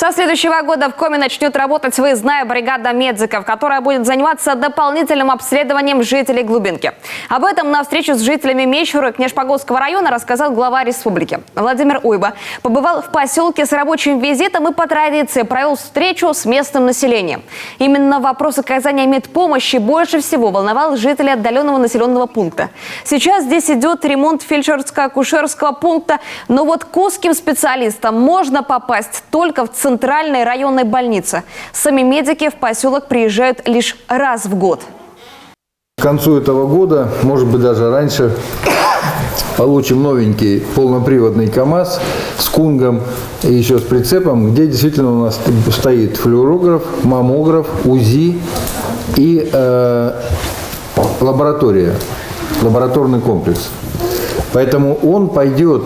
Со следующего года в Коми начнет работать выездная бригада медиков, которая будет заниматься дополнительным обследованием жителей Глубинки. Об этом на встречу с жителями Мечуры Кнежпогодского района рассказал глава республики. Владимир Уйба побывал в поселке с рабочим визитом и по традиции провел встречу с местным населением. Именно вопрос оказания медпомощи больше всего волновал жителей отдаленного населенного пункта. Сейчас здесь идет ремонт фельдшерско-акушерского пункта, но вот к узким специалистам можно попасть только в центральной районной больнице. Сами медики в поселок приезжают лишь раз в год. К концу этого года, может быть даже раньше, получим новенький полноприводный КАМАЗ с кунгом и еще с прицепом, где действительно у нас стоит флюорограф, маммограф, УЗИ и лаборатория, лабораторный комплекс. Поэтому он пойдет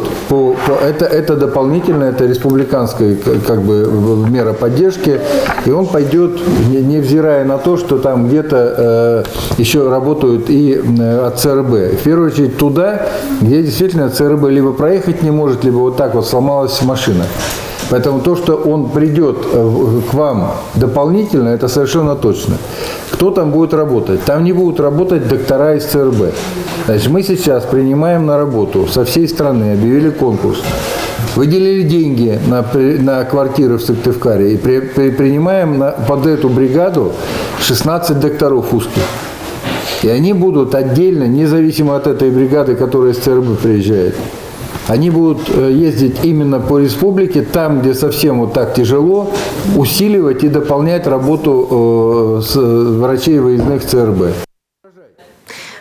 это дополнительно, это республиканская мера поддержки, и он пойдет, невзирая на то, что там где-то еще работают и от ЦРБ. В первую очередь туда, где действительно ЦРБ либо проехать не может, либо вот так вот сломалась машина. Поэтому то, что он придет к вам дополнительно, это совершенно точно. Кто там будет работать? Там не будут работать доктора из ЦРБ. Значит, мы сейчас принимаем на работу со всей страны, объявили конкурс, выделили деньги на квартиры в Сыктывкаре и принимаем под эту бригаду 16 докторов узких. И они будут отдельно, независимо от этой бригады, которая из ЦРБ приезжает, они будут ездить именно по республике, там, где совсем вот так тяжело, усиливать и дополнять работу врачей выездных ЦРБ.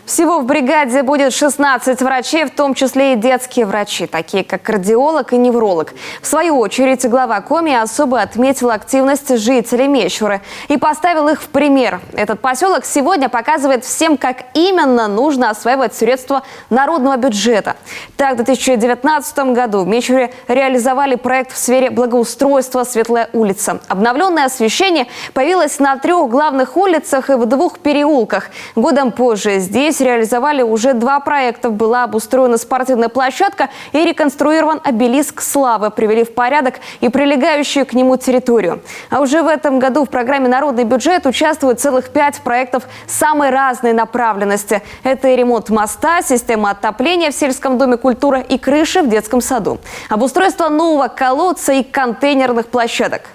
Всего в бригаде будет 16 врачей, в том числе и детские врачи, такие как кардиолог и невролог. В свою очередь, глава Коми особо отметил активность жителей Мечуры и поставил их в пример. Этот поселок сегодня показывает всем, как именно нужно осваивать средства народного бюджета. Так, в 2019 году в Мечуре реализовали проект в сфере благоустройства «Светлая улица». Обновленное освещение появилось на 3 главных улицах и в 2 переулках. Годом позже здесь реализовали уже 2 проекта. Была обустроена спортивная площадка и реконструирован обелиск славы. Привели в порядок и прилегающую к нему территорию. А уже в этом году в программе «Народный бюджет» участвует целых 5 проектов самой разной направленности. Это и ремонт моста, система отопления в сельском доме культуры и крыши в детском саду. Обустройство нового колодца и контейнерных площадок.